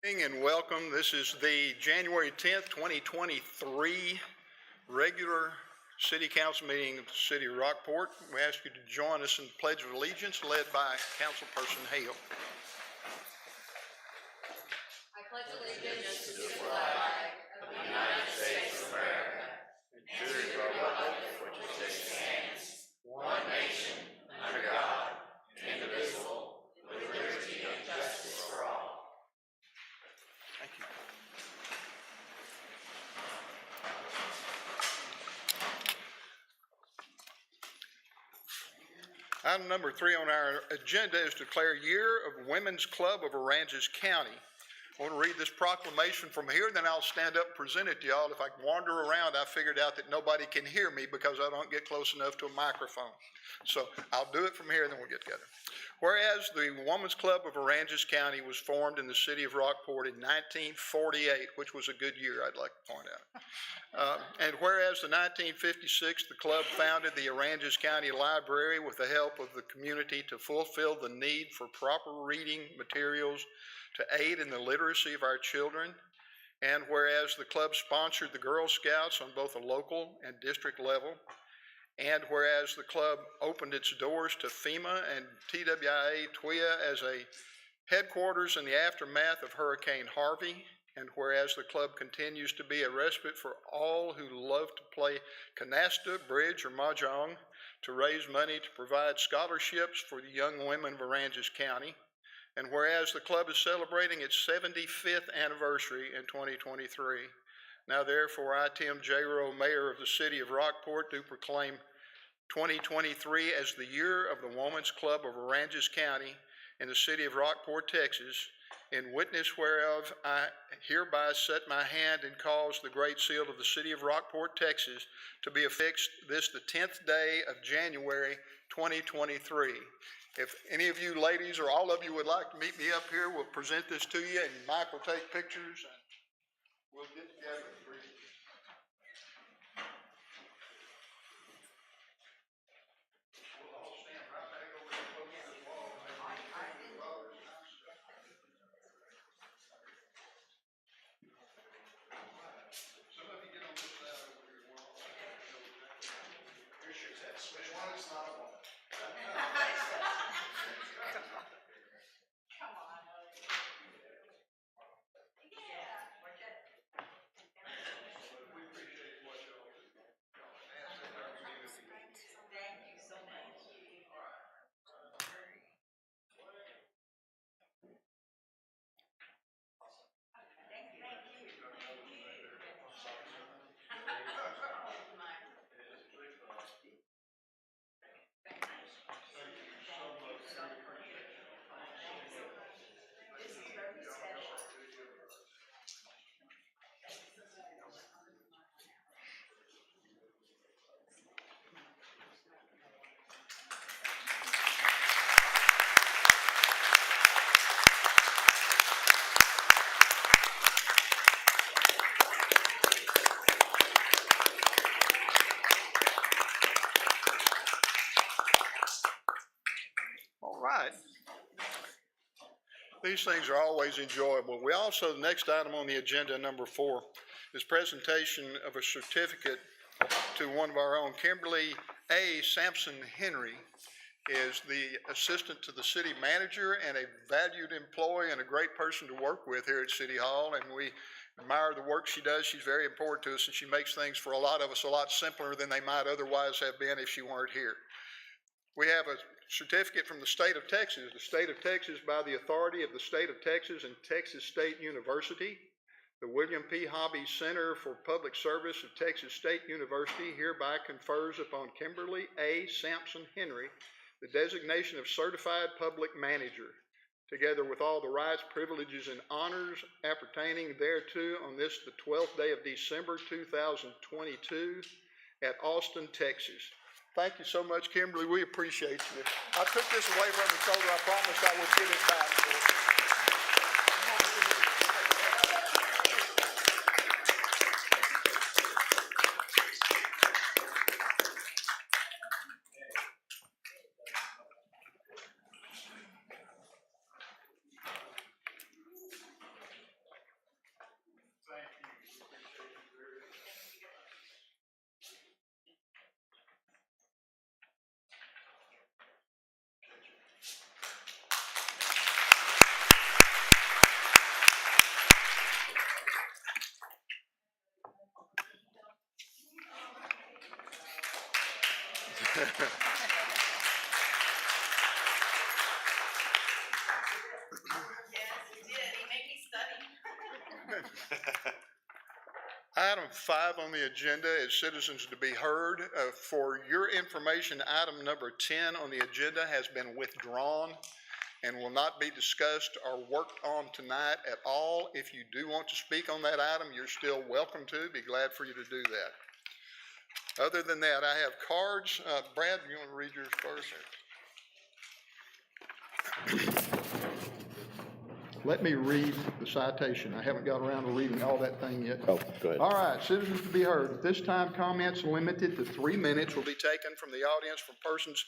And welcome. This is the January 10th, 2023 regular City Council meeting of the City of Rockport. We ask you to join us in the Pledge of Allegiance led by Councilperson Hale. I pledge allegiance to the flag of the United States of America and to the republic for which it stands, one nation, under God, indivisible, with liberty and justice for all. Thank you. Item number 3 on our agenda is to declare Year of Women's Club of Aransas County. I want to read this proclamation from here, then I'll stand up and present it to y'all. If I wander around, I figured out that nobody can hear me because I don't get close enough to a microphone. So I'll do it from here, and then we'll get together. Whereas the Women's Club of Aransas County was formed in the city of Rockport in 1948, which was a good year, I'd like to point out. And whereas in 1956, the club founded the Aransas County Library with the help of the community to fulfill the need for proper reading materials to aid in the literacy of our children. And whereas the club sponsored the Girl Scouts on both a local and district level. And whereas the club opened its doors to FEMA and TWIA TWIA as a headquarters in the aftermath of Hurricane Harvey. And whereas the club continues to be a respite for all who love to play canasta, bridge, or mahjong to raise money to provide scholarships for the young women of Aransas County. And whereas the club is celebrating its 75th anniversary in 2023, now therefore I, 10JAN23, Mayor of the City of Rockport, do proclaim 2023 as the Year of the Women's Club of Aransas County in the City of Rockport, Texas, in witness whereof I hereby set my hand and cause the Great Seal of the City of Rockport, Texas, to be affixed this the 10th day of January 2023. If any of you ladies or all of you would like to meet me up here, we'll present this to you, and Mike will take pictures, and we'll get together and breathe. We'll all stand right back over here close to this wall. Some of you get on this side over here. Here's your test. Which one is not one? Right. These things are always enjoyable. We also, the next item on the agenda, number 4, is presentation of a certificate to one of our own. Kimberly A. Sampson Henry is the assistant to the city manager and a valued employee and a great person to work with here at City Hall, and we admire the work she does. She's very important to us, and she makes things for a lot of us a lot simpler than they might otherwise have been if she weren't here. We have a certificate from the state of Texas. The state of Texas, by the authority of the state of Texas and Texas State University, the William P. Hobby Center for Public Service of Texas State University hereby confers upon Kimberly A. Sampson Henry the designation of Certified Public Manager, together with all the rights, privileges, and honors appertaining thereto on this, the 12th day of December 2022 at Austin, Texas. Thank you so much, Kimberly. We appreciate you. I took this away from the shoulder. I promised I would give it back. He did. He made me study. Item 5 on the agenda is citizens to be heard. For your information, item number 10 on the agenda has been withdrawn and will not be discussed or worked on tonight at all. If you do want to speak on that item, you're still welcome to. Be glad for you to do that. Other than that, I have cards. Brad, you want to read yours first? Let me read the citation. I haven't got around to reading all that thing yet. Oh, go ahead. All right, citizens to be heard. At this time, comments limited to 3 minutes will be taken from the audience from persons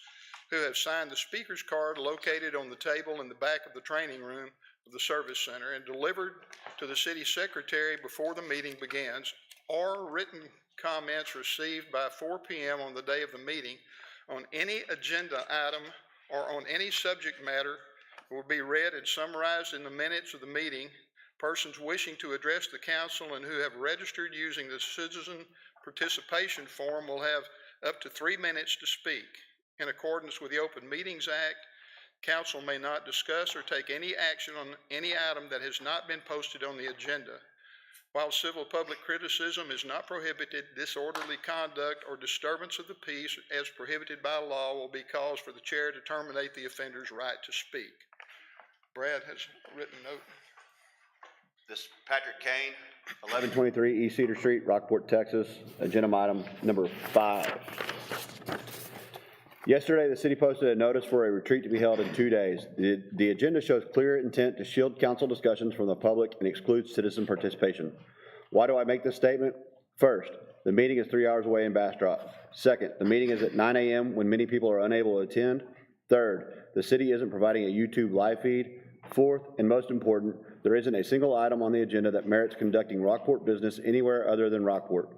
who have signed the speaker's card located on the table in the back of the training room of the Service Center and delivered to the city secretary before the meeting begins, or written comments received by 4 p.m. on the day of the meeting on any agenda item or on any subject matter will be read and summarized in the minutes of the meeting. Persons wishing to address the council and who have registered using the citizen participation form will have up to 3 minutes to speak. In accordance with the Open Meetings Act, council may not discuss or take any action on any item that has not been posted on the agenda. While civil public criticism is not prohibited, disorderly conduct or disturbance of the peace as prohibited by law will be cause for the chair to terminate the offender's right to speak. Brad has written a note. This is Patrick Kane. 1123 East Cedar Street, Rockport, Texas. Agenda item number 5. Yesterday, the city posted a notice for a retreat to be held in 2 days. The agenda shows clear intent to shield council discussions from the public and exclude citizen participation. Why do I make this statement? First, the meeting is 3 hours away in Bastrop. Second, the meeting is at 9 a.m. when many people are unable to attend. Third, the city isn't providing a YouTube live feed. Fourth, and most important, there isn't a single item on the agenda that merits conducting Rockport business anywhere other than Rockport.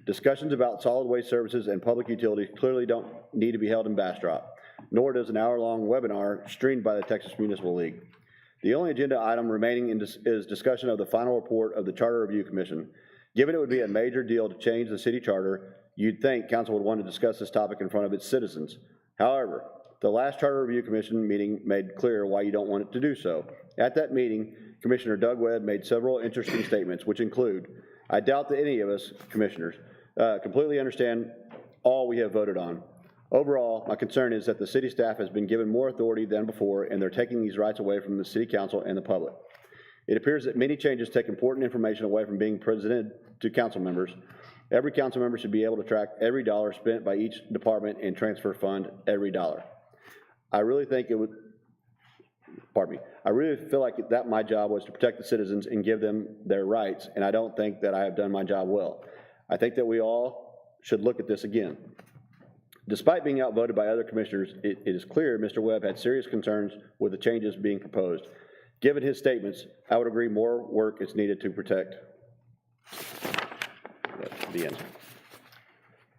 Discussions about solid waste services and public utilities clearly don't need to be held in Bastrop, nor does an hour-long webinar streamed by the Texas Municipal League. The only agenda item remaining is discussion of the final report of the Charter Review Commission. Given it would be a major deal to change the city charter, you'd think council would want to discuss this topic in front of its citizens. However, the last Charter Review Commission meeting made clear why you don't want it to do so. At that meeting, Commissioner Doug Webb made several interesting statements, which include, I doubt that any of us, commissioners, completely understand all we have voted on. Overall, my concern is that the city staff has been given more authority than before, and they're taking these rights away from the city council and the public. It appears that many changes take important information away from being presented to council members. Every council member should be able to track every dollar spent by each department and transfer fund every dollar. I really think it would, I really feel like that my job was to protect the citizens and give them their rights, and I don't think that I have done my job well. I think that we all should look at this again. Despite being outvoted by other commissioners, it is clear Mr. Webb had serious concerns with the changes being proposed. Given his statements, I would agree more work is needed to protect. That's the end.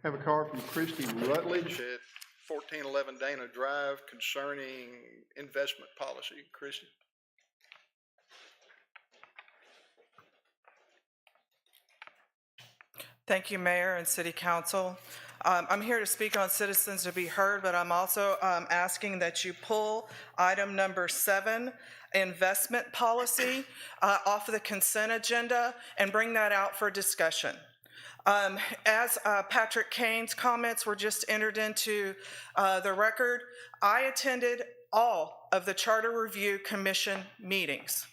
I have a card from Christy Rutledge at 1411 Dana Drive concerning investment policy. Christy? Thank you, Mayor and City Council. I'm here to speak on citizens to be heard, but I'm also asking that you pull item number 7, investment policy, off of the consent agenda and bring that out for discussion. As Patrick Kane's comments were just entered into the record, I attended all of the Charter Review Commission meetings.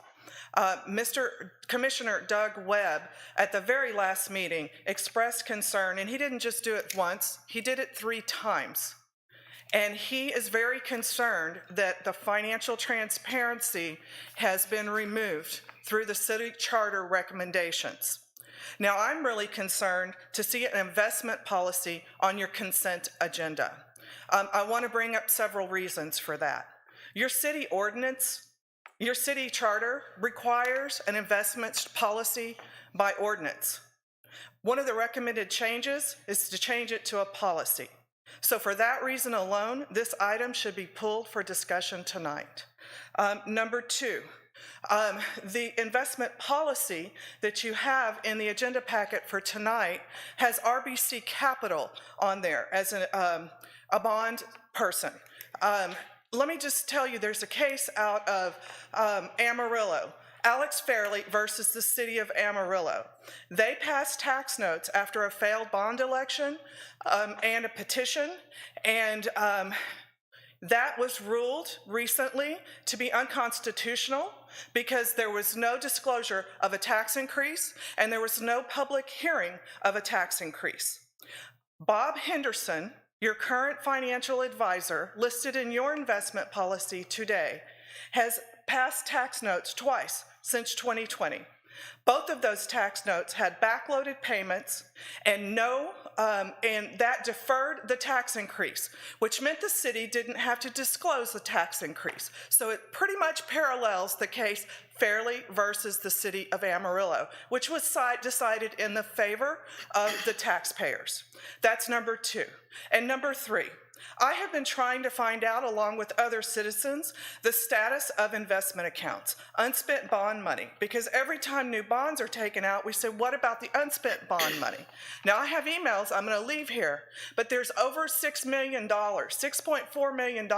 Commissioner Doug Webb, at the very last meeting, expressed concern, and he didn't just do it once, he did it 3 times. And he is very concerned that the financial transparency has been removed through the city charter recommendations. Now, I'm really concerned to see an investment policy on your consent agenda. I want to bring up several reasons for that. Your city ordinance, your city charter requires an investment policy by ordinance. One of the recommended changes is to change it to a policy. So for that reason alone, this item should be pulled for discussion tonight. Number 2, The investment policy that you have in the agenda packet for tonight has RBC Capital on there as a bond person. Let me just tell you, there's a case out of Amarillo, Alex Fairley versus the city of Amarillo. They passed tax notes after a failed bond election and a petition, and that was ruled recently to be unconstitutional because there was no disclosure of a tax increase and there was no public hearing of a tax increase. Bob Henderson, your current financial advisor, listed in your investment policy today, has passed tax notes twice since 2020. Both of those tax notes had backloaded payments and that deferred the tax increase, which meant the city didn't have to disclose the tax increase. So it pretty much parallels the case Fairley versus the city of Amarillo, which was decided in the favor of the taxpayers. That's number two. And number three, I have been trying to find out, along with other citizens, the status of investment accounts, unspent bond money, because every time new bonds are taken out, we say, what about the unspent bond money? Now, I have emails, I'm going to leave here, but there's over $6 million, $6.4 million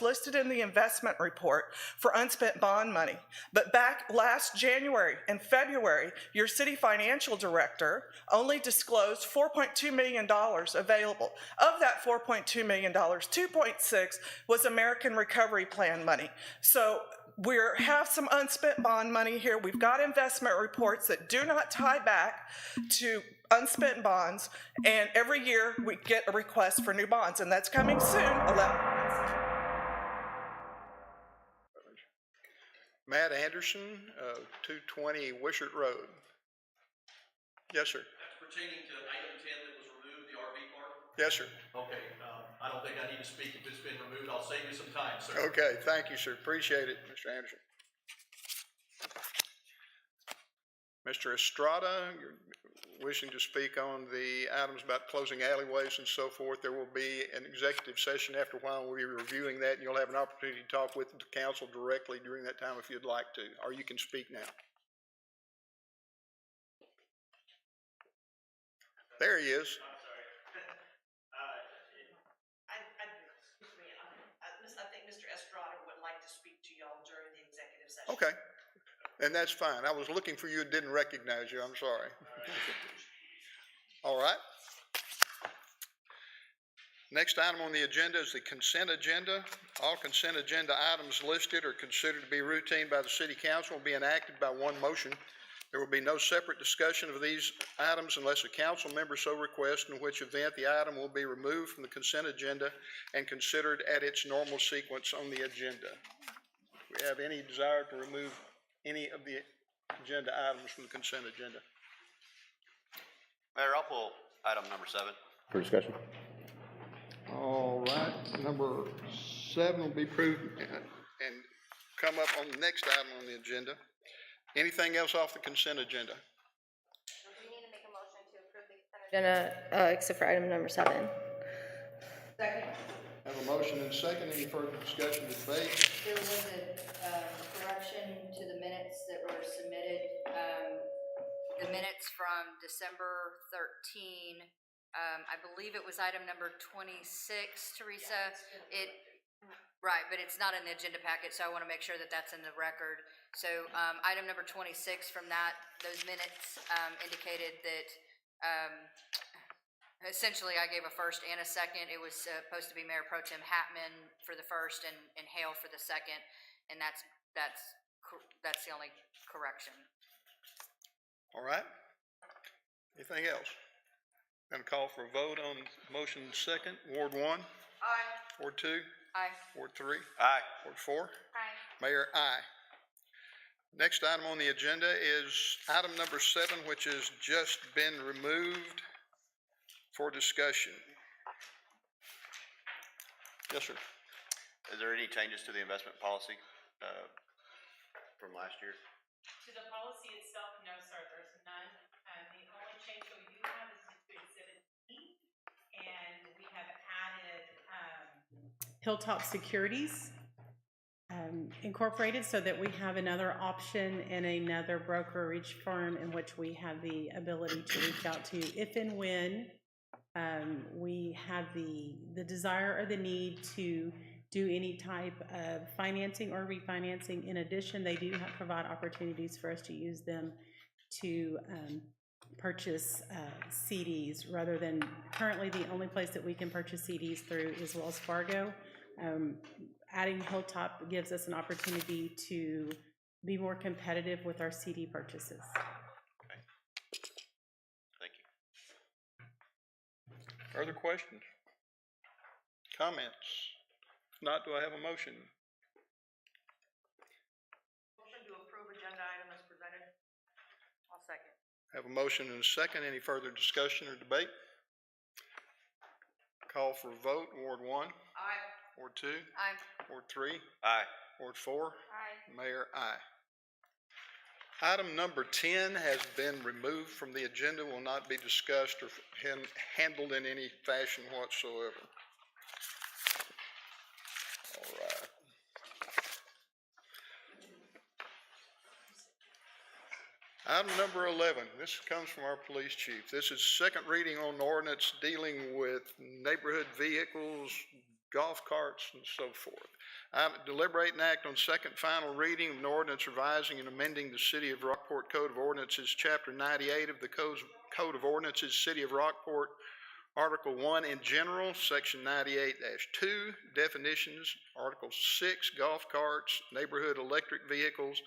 listed in the investment report for unspent bond money. But back last January and February, your city financial director only disclosed $4.2 million available. Of that $4.2 million, 2.6 was American Recovery Plan money. So we have some unspent bond money here. We've got investment reports that do not tie back to unspent bonds, and every year we get a request for new bonds, and that's coming soon. Matt Anderson, 220 Wishart Road. Yes, sir. That's pertaining to item 10 that was removed, the RV park? Yes, sir. Okay, I don't think I need to speak if it's been removed. I'll save you some time, sir. Okay, thank you, sir. Appreciate it, Mr. Anderson. Mr. Estrada, you're wishing to speak on the items about closing alleyways and so forth. There will be an executive session after a while. We'll be reviewing that, and you'll have an opportunity to talk with the council directly during that time if you'd like to, or you can speak now. There he is. I think Mr. Estrada would like to speak to y'all during the executive session. Okay, and that's fine. I was looking for you and didn't recognize you. I'm sorry. All right. Next item on the agenda is the consent agenda. All consent agenda items listed are considered to be routine by the city council and will be enacted by one motion. There will be no separate discussion of these items unless a council member so requests, in which event the item will be removed from the consent agenda and considered at its normal sequence on the agenda. Do we have any desire to remove any of the agenda items from the consent agenda? Mayor, I'll pull item number 7. For discussion? All right, number 7 will be approved and come up on the next item on the agenda. Anything else off the consent agenda? We need to make a motion to approve the consent agenda, except for item number 7. Second. Have a motion and second. Any further discussion or debate? There was a correction to the minutes that were submitted. The minutes from December 13, I believe it was item number 26, Teresa. Right, but it's not in the agenda packet, so I want to make sure that that's in the record. So item number 26 from those minutes indicated that essentially I gave a first and a second. It was supposed to be Mayor Pro Tem Hatman for the first and Hale for the second, and that's the only correction. All right. Anything else? Going to call for a vote on motion second. Ward 1? Aye. Ward 2? Aye. Ward 3? Aye. Ward 4? Aye. Mayor, aye. Next item on the agenda is item number 7, which has just been removed for discussion. Yes, sir. Is there any changes to the investment policy from last year? To the policy itself, no, sir, there's none. The only change that we do have is to Exhibit E, and we have added Hilltop Securities incorporated so that we have another option and another brokerage firm in which we have the ability to reach out to if and when we have the desire or the need to do any type of financing or refinancing. In addition, they do provide opportunities for us to use them to purchase CDs, rather than currently the only place that we can purchase CDs through is Wells Fargo. Adding Hilltop gives us an opportunity to be more competitive with our CD purchases. Okay. Thank you. Further questions? Comments? If not, do I have a motion? Motion to approve agenda item as presented. I'll second. Have a motion and a second. Any further discussion or debate? Call for a vote. Ward 1, Aye. Ward 2, Aye. Ward 3, Aye. Ward 4. Aye. Mayor, aye. Item number 10 has been removed from the agenda, will not be discussed or handled in any fashion whatsoever. All right. Item number 11, this comes from our police chief. This is second reading on ordinance dealing with neighborhood vehicles, golf carts, and so forth. Deliberate and act on second final reading of an ordinance revising and amending the City of Rockport Code of Ordinances, Chapter 98 of the Code of Ordinances, City of Rockport, Article 1 in general, Section 98-2, definitions, Article 6, golf carts, neighborhood electric vehicles,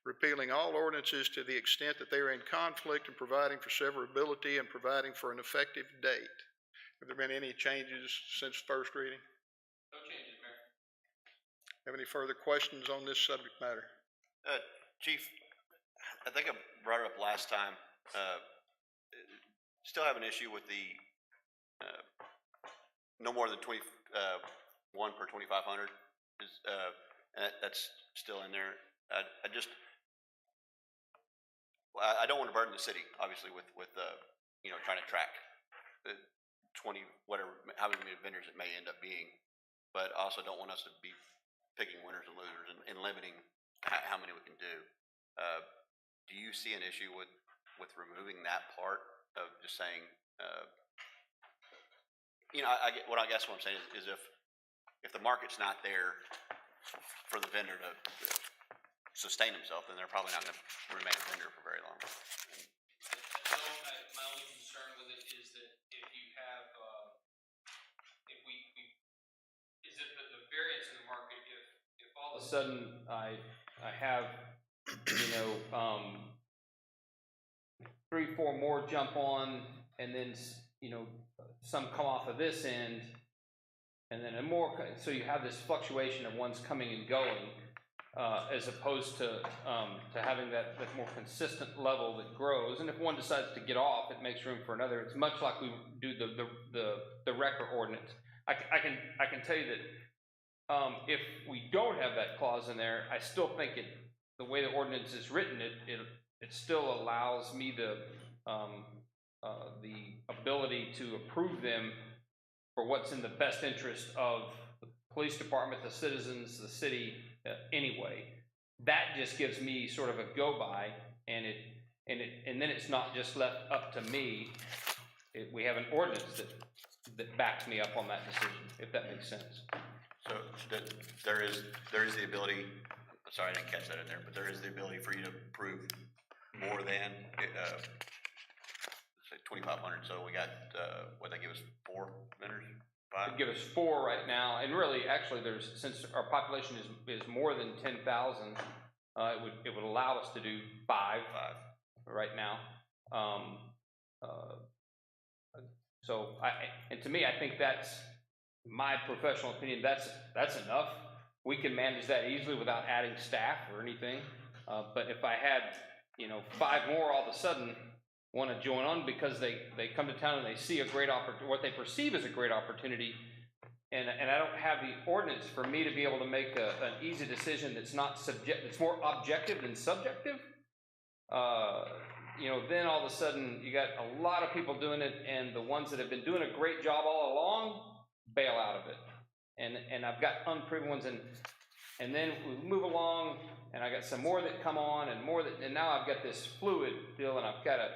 repealing all ordinances to the extent that they are in conflict and providing for severability and providing for an effective date. Have there been any changes since first reading? No changes, Mayor. Have any further questions on this subject matter? Chief, I think I brought it up last time. Still have an issue with the no more than 21 per 2,500 is, and that's still in there. I don't want to burden the city, obviously, with trying to track the 20 whatever, how many vendors it may end up being, but I also don't want us to be picking winners and losers and limiting how many we can do. Do you see an issue with removing that part of just saying, I guess what I'm saying is if the market's not there for the vendor to sustain himself, then they're probably not going to remain a vendor for very long. My only concern with it is that if you have, is it the variance in the market, if all of a sudden I have, 3, 4 more jump on, and then, some come off of this end, and then so you have this fluctuation of ones coming and going, as opposed to having that more consistent level that grows. And if one decides to get off, it makes room for another. It's much like we do the wrecker ordinance. I can tell you that if we don't have that clause in there, I still think the way the ordinance is written, it still allows me the ability to approve them for what's in the best interest of the police department, the citizens, the city. Anyway, that just gives me sort of a go by, and then it's not just left up to me. We have an ordinance that backs me up on that decision, if that makes sense. So there is the ability. Sorry, I didn't catch that in there, but there is the ability for you to approve more than say 2,500. So we got what they give us 4 vendors. 5? They give us 4 right now, and really, actually, since our population is more than 10,000, it would allow us to do 5 right now. So to me, I think that's my professional opinion. That's enough. We can manage that easily without adding staff or anything. But if I had 5 more all of a sudden want to join on because they come to town and they see a great opportunity, what they perceive as a great opportunity, and I don't have the ordinance for me to be able to make an easy decision that's not it's more objective than subjective. Then all of a sudden you got a lot of people doing it, and the ones that have been doing a great job all along bail out of it, and I've got unproven ones, and And then we move along, and I got some more that come on, and more that, and now I've got this fluid deal, and I've got to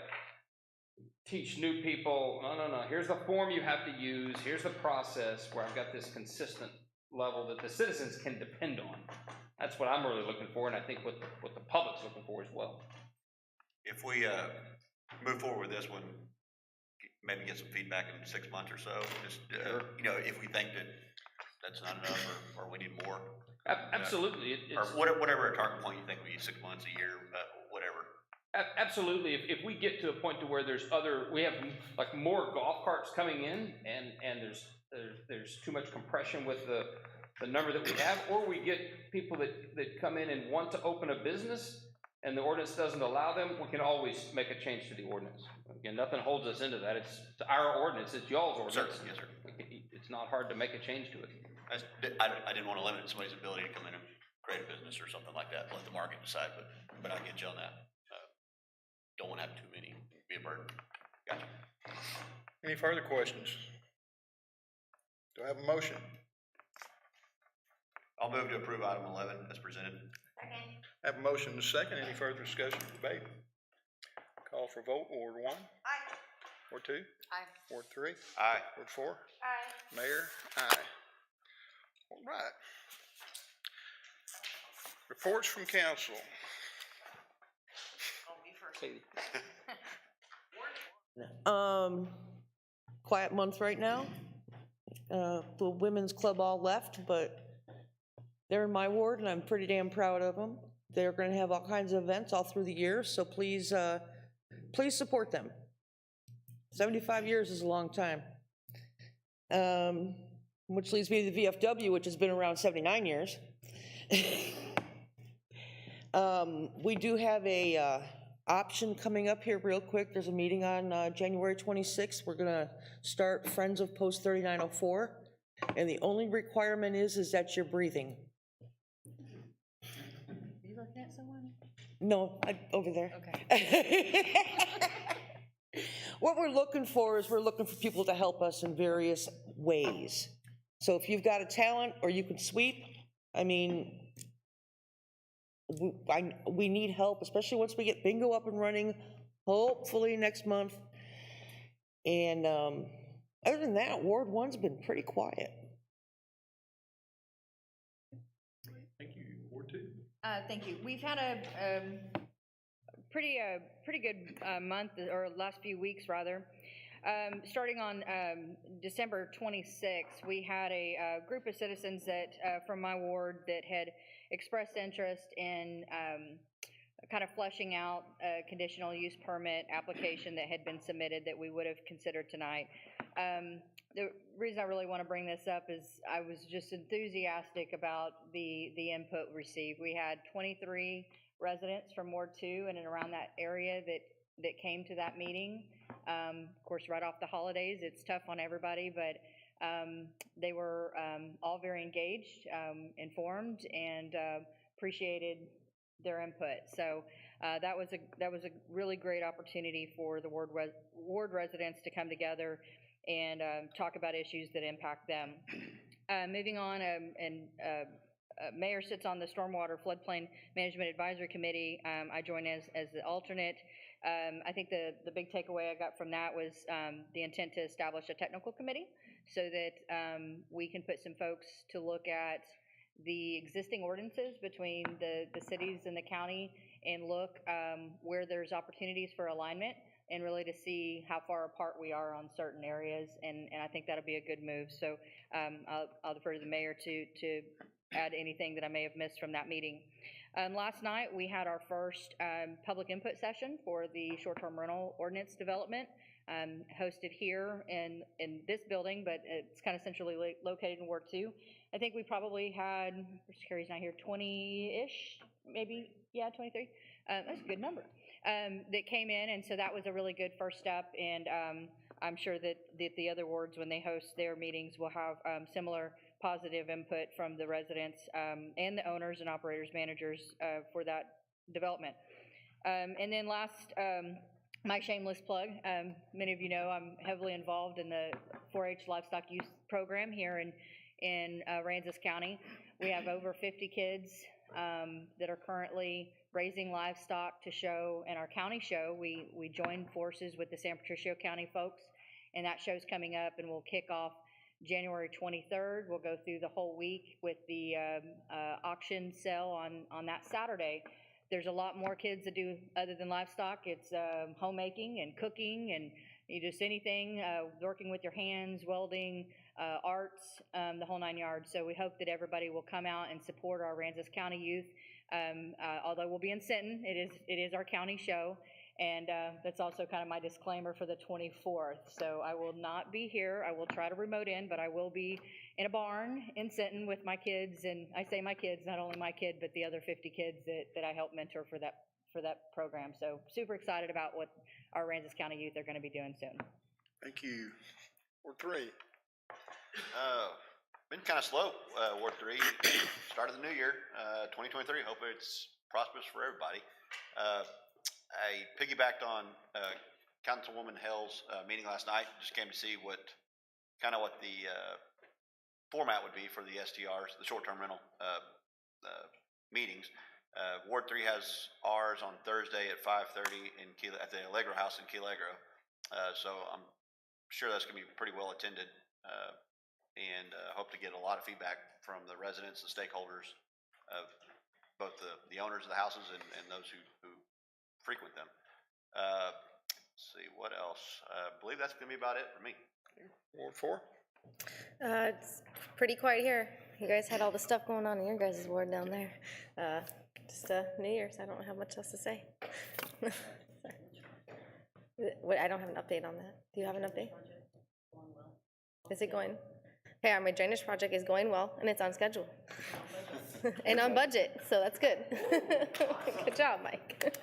teach new people, no, here's the form you have to use, here's the process, where I've got this consistent level that the citizens can depend on. That's what I'm really looking for, and I think what the public's looking for as well. If we move forward with this one, maybe get some feedback in 6 months or so, just, you know, if we think that that's not enough, or we need more. Absolutely. Or whatever a target point you think we need, 6 months, a year, whatever. Absolutely. If we get to a point to where we have like more golf carts coming in, and there's too much compression with the number that we have, or we get people that come in and want to open a business, and the ordinance doesn't allow them, we can always make a change to the ordinance. Again, nothing holds us into that. It's our ordinance, it's y'all's ordinance. Certainly, yes, sir. It's not hard to make a change to it. I didn't want to limit somebody's ability to come in and create a business or something like that, let the market decide, but I get you on that. Don't want to have too many, be a burden. Gotcha. Any further questions? Do I have a motion? I'll move to approve item 11 as presented. I have a motion and a second. Any further discussion or debate? Call for vote. Ward 1? Aye. Ward 2? Aye. Ward 3? Aye. Ward 4? Aye. Mayor? Aye. All right. Reports from council. Oh, me first. Quiet month right now. The women's club all left, but they're in my ward and I'm pretty damn proud of them. They're going to have all kinds of events all through the year, so please support them. 75 years is a long time. Which leads me to the VFW, which has been around 79 years. We do have a option coming up here real quick. There's a meeting on January 26th. We're gonna start Friends of Post 3904, and the only requirement is that you're breathing. Are you looking at someone? No, over there. Okay. What we're looking for is we're looking for people to help us in various ways. So if you've got a talent or you can sweep, I mean, we need help, especially once we get bingo up and running, hopefully next month. And other than that, Ward 1's been pretty quiet. Thank you. Ward 2? Thank you. We've had a pretty good month, or last few weeks rather. Starting on December 26th, we had a group of citizens that from my ward that had expressed interest in kind of fleshing out a conditional use permit application that had been submitted that we would have considered tonight. The reason I really want to bring this up is I was just enthusiastic about the input received. We had 23 residents from Ward 2 and around that area that came to that meeting. Of course, right off the holidays, it's tough on everybody, but they were all very engaged, informed, and appreciated their input. So that was a really great opportunity for the ward residents to come together and talk about issues that impact them. Moving on, Mayor sits on the Stormwater Floodplain Management Advisory Committee. I join as the alternate. I think the big takeaway I got from that was the intent to establish a technical committee so that we can put some folks to look at the existing ordinances between the cities and the county and look where there's opportunities for alignment and really to see how far apart we are on certain areas, and I think that'll be a good move. So I'll defer to the mayor to add anything that I may have missed from that meeting. Last night, we had our first public input session for the short-term rental ordinance development, hosted here in this building, but it's kind of centrally located in Ward 2. I think we probably had, Carrie's not here, 20-ish, maybe, yeah, 23. That's a good number, that came in, and so that was a really good first step, and I'm sure that the other wards, when they host their meetings, will have similar positive input from the residents and the owners and operators, managers for that development. And then last, my shameless plug, many of you know I'm heavily involved in the 4-H livestock use program here in Aransas County. We have over 50 kids that are currently raising livestock to show in our county show. We joined forces with the San Patricio County folks, and that show's coming up, and we'll kick off January 23rd. We'll go through the whole week with the auction sale on that Saturday. There's a lot more kids that do other than livestock. It's homemaking and cooking and just anything, working with your hands, welding, arts, the whole 9 yards. So we hope that everybody will come out and support our Aransas County youth. Although we'll be in Sinton, it is our county show. And that's also kind of my disclaimer for the 24th. So I will not be here. I will try to remote in, but I will be in a barn in Sinton with my kids. And I say my kids, not only my kid, but the other 50 kids that I help mentor for that program. So super excited about what our Aransas County youth are going to be doing soon. Thank you. Ward 3. Been kind of slow, Ward 3, start of the new year, 2023. Hope it's prosperous for everybody. I piggybacked on Councilwoman Hell's meeting last night. Just came to see what the format would be for the STRs, the short-term rental meetings. Ward 3 has ours on Thursday at 5:30 at the Allegro House in Key Allegro. So I'm sure that's going to be pretty well attended, and hope to get a lot of feedback from the residents, the stakeholders, of both the owners of the houses and those who frequent them. Let's see, what else? I believe that's going to be about it for me. Ward 4. It's pretty quiet here. You guys had all the stuff going on in your guys' ward down there. Just New Year's. I don't have much else to say. I don't have an update on that. Do you have an update? Is it going? Hey, my drainage project is going well, and it's on schedule. And on budget, so that's good. Good job, Mike.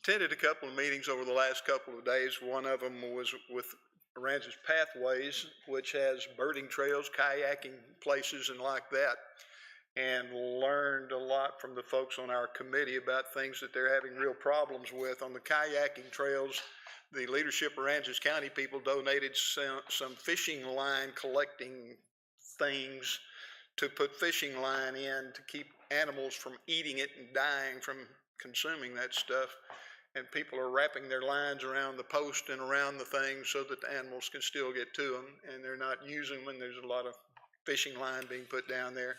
Attended a couple of meetings over the last couple of days. One of them was with Aransas Pathways, which has birding trails, kayaking places, and like that, and learned a lot from the folks on our committee about things that they're having real problems with. On the kayaking trails, the leadership of Aransas County people donated some fishing line collecting things to put fishing line in to keep animals from eating it and dying from consuming that stuff. And people are wrapping their lines around the post and around the things so that the animals can still get to them, and they're not using them, and there's a lot of fishing line being put down there.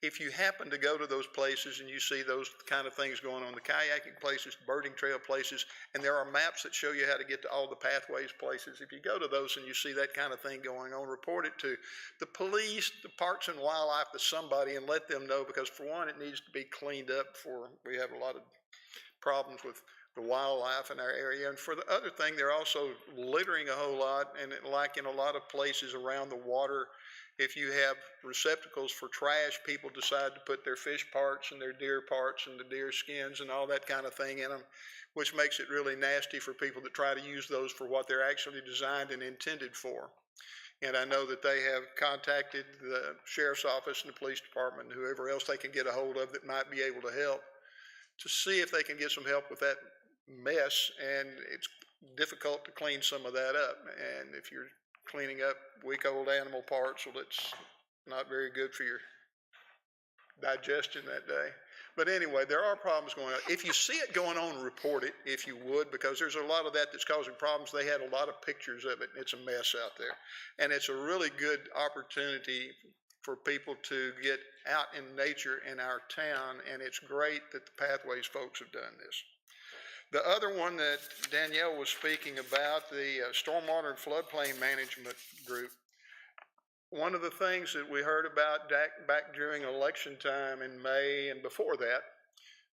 If you happen to go to those places and you see those kind of things going on, the kayaking places, birding trail places, and there are maps that show you how to get to all the pathways places. If you go to those and you see that kind of thing going on, report it to the police, the Parks and Wildlife, to somebody, and let them know, because for one, it needs to be cleaned up before we have a lot of problems with the wildlife in our area. And for the other thing, they're also littering a whole lot, and like in a lot of places around the water, if you have receptacles for trash, people decide to put their fish parts and their deer parts and the deer skins and all that kind of thing in them, which makes it really nasty for people that try to use those for what they're actually designed and intended for. And I know that they have contacted the sheriff's office and the police department and whoever else they can get a hold of that might be able to help, to see if they can get some help with that mess. And it's difficult to clean some of that up. And if you're cleaning up week-old animal parts, well, it's not very good for your digestion that day. But anyway, there are problems going on. If you see it going on, report it, if you would, because there's a lot of that that's causing problems. They had a lot of pictures of it, and it's a mess out there. And it's a really good opportunity for people to get out in nature in our town, and it's great that the Pathways folks have done this. The other one that Danielle was speaking about, the Stormwater and Floodplain Management Group, one of the things that we heard about back during election time in May and before that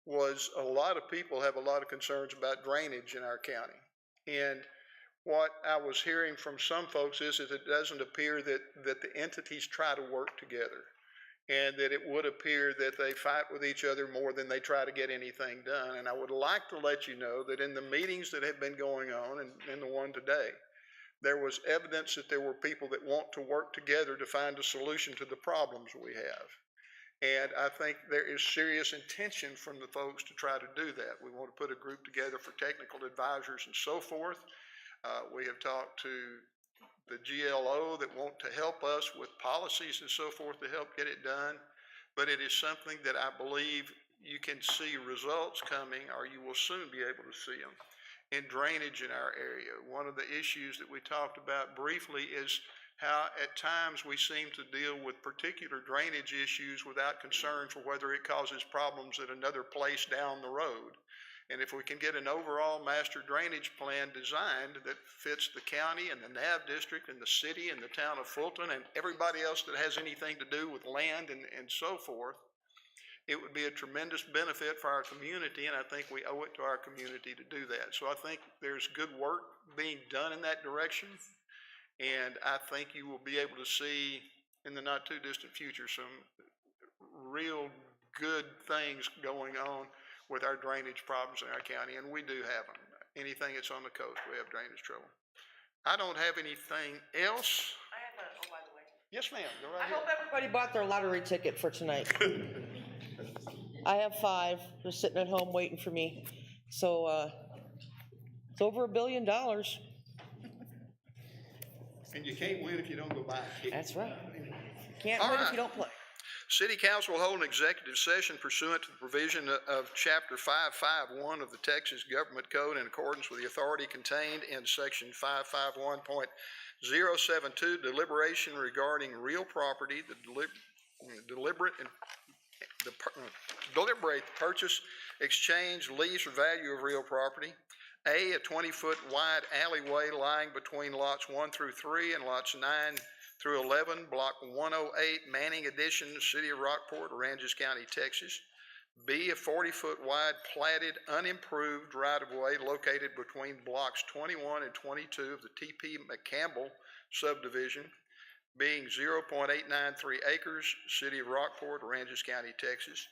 was a lot of people have a lot of concerns about drainage in our county. And what I was hearing from some folks is that it doesn't appear that the entities try to work together, and that it would appear that they fight with each other more than they try to get anything done. And I would like to let you know that in the meetings that have been going on, and in the one today, there was evidence that there were people that want to work together to find a solution to the problems we have. And I think there is serious intention from the folks to try to do that. We want to put a group together for technical advisors and so forth. We have talked to the GLO that want to help us with policies and so forth to help get it done. But it is something that I believe you can see results coming, or you will soon be able to see them, in drainage in our area. One of the issues that we talked about briefly is how at times we seem to deal with particular drainage issues without concern for whether it causes problems at another place down the road. And if we can get an overall master drainage plan designed that fits the county and the NAV district and the city and the town of Fulton and everybody else that has anything to do with land and so forth, it would be a tremendous benefit for our community, and I think we owe it to our community to do that. So I think there's good work being done in that direction, and I think you will be able to see in the not too distant future some real good things going on with our drainage problems in our county, and we do have them. Anything that's on the coast, we have drainage trouble. I don't have anything else. I have a, oh, by the way. Yes, ma'am, go I right ahead. hope everybody bought their lottery ticket for tonight. I have 5, they're sitting at home waiting for me. So, it's over $1 billion. And you can't win if you don't go buy a ticket. That's right. Can't All win if right. you don't play. City Council will hold an executive session pursuant to the provision of Chapter 551 of the Texas Government Code in accordance with the authority contained in Section 551.072, deliberation regarding real property, deliberate purchase, exchange, lease, or value of real property. A 20-foot wide alleyway lying between lots 1 through 3 and lots 9 through 11, block 108, Manning Addition, City of Rockport, Aransas County, Texas. B, a 40-foot wide platted, unimproved right-of-way located between blocks 21 and 22 of the T.P. McCampbell subdivision, being 0.893 acres, City of Rockport, Aransas County, Texas.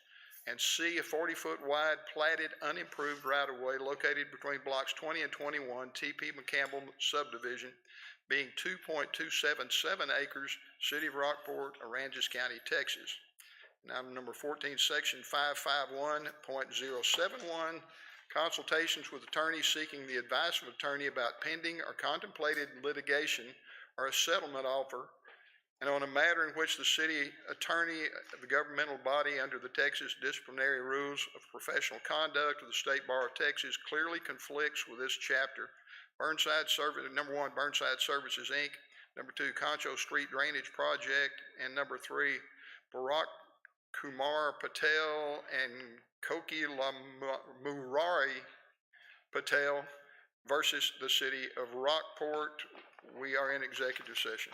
And C, a 40-foot wide platted, unimproved right-of-way located between blocks 20 and 21, T.P. McCampbell subdivision, being 2.277 acres, City of Rockport, Aransas County, Texas. Now, number 14, section 551.071, consultations with attorneys seeking the advice of attorney about pending or contemplated litigation or a settlement offer, and on a matter in which the city attorney, the governmental body under the Texas disciplinary rules of professional conduct of the State Bar of Texas clearly conflicts with this chapter. Burnside Service, number 1, Burnside Services, Inc., number 2, Concho Street Drainage Project, and number 3, Barack Kumar Patel and Koki Murari Patel versus the City of Rockport. We are in executive session.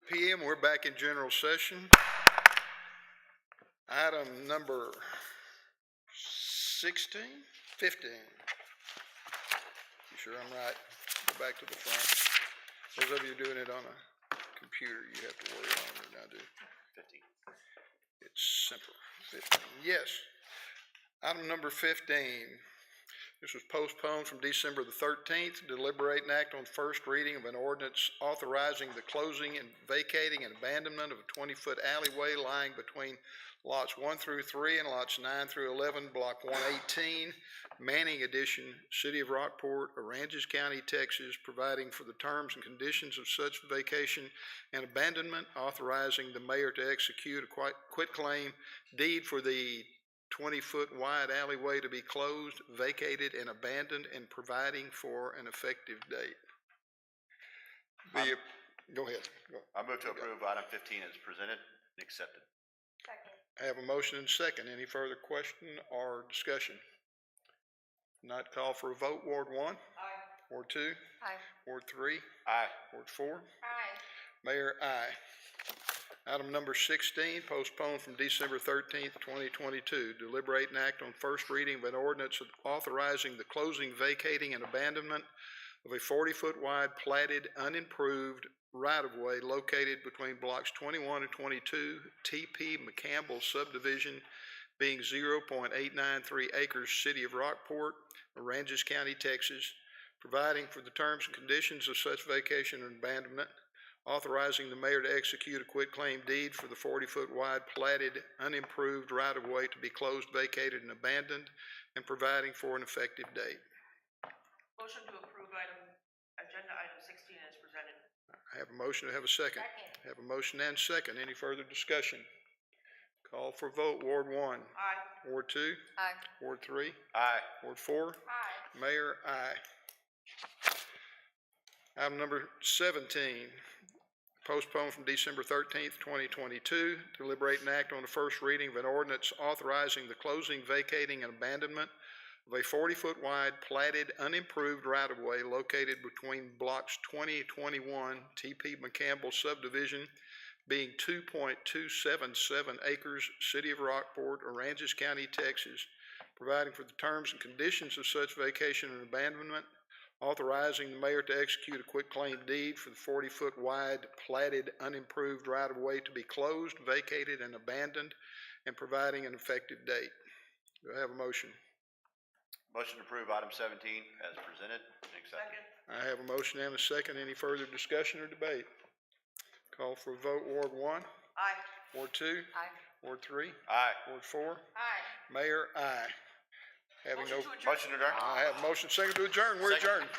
PM. We're back in general session. Item number 16, 15. You sure I'm right? Go back to the front. Those of you doing it on a computer, you have to worry longer than I do. 15. It's simple. 15. Yes. Item number 15. This was postponed from December the 13th. Deliberate and act on first reading of an ordinance authorizing the closing and vacating and abandonment of a 20-foot alleyway lying between lots 1 through 3 and lots 9 through 11, block 118, Manning Addition, City of Rockport, Aransas County, Texas, providing for the terms and conditions of such vacation and abandonment, authorizing the mayor to execute a quitclaim deed for the 20-foot wide alleyway to be closed, vacated, and abandoned, and providing for an effective date. Go ahead. I move to approve item 15 as presented and accepted. I have a motion and second. Any further question or discussion? Not call for a vote. Ward 1? Aye. Ward 2? Aye. Ward 3? Aye. Ward 4? Aye. Mayor, aye. Item number 16, postponed from December 13th, 2022. Deliberate and act on first reading of an ordinance authorizing the closing, vacating, and abandonment of a 40-foot wide platted, unimproved right-of-way located between blocks 21 and 22, TP McCampbell subdivision, being 0.893 acres, City of Rockport, Aransas County, Texas, providing for the terms and conditions of such vacation and abandonment, authorizing the mayor to execute a quitclaim deed for the 40-foot wide platted, unimproved right-of-way to be closed, vacated, and abandoned, and providing for an effective date. Motion to approve agenda item 16 as presented. I have a motion to have a second. Second. Have a motion and second. Any further discussion? Call for vote. Ward 1. Aye. Ward 2. Aye. Ward 3. Aye. Ward 4. Aye. Mayor, aye. Item number 17, postponed from December 13th, 2022. Deliberate and act on the first reading of an ordinance authorizing the closing, vacating, and abandonment of a 40-foot wide platted, unimproved right-of-way located between blocks 20 and 21, TP McCampbell subdivision, being 2.277 acres, City of Rockport, Aransas County, Texas, providing for the terms and conditions of such vacation and abandonment, authorizing the mayor to execute a quitclaim deed for the 40-foot wide platted, unimproved right-of-way to be closed, vacated, and abandoned, and providing an effective date. Do I have a motion? Motion to approve item 17 as presented and accepted. Second. I have a motion and a second. Any further discussion or debate? Call for a vote. Ward 1? Aye. Ward 2? Aye. Ward 3? Aye. Ward 4? Aye. Mayor, aye. Having no, Motion to adjourn. Motion to adjourn. I have a motion second to adjourn. We're Second. adjourned.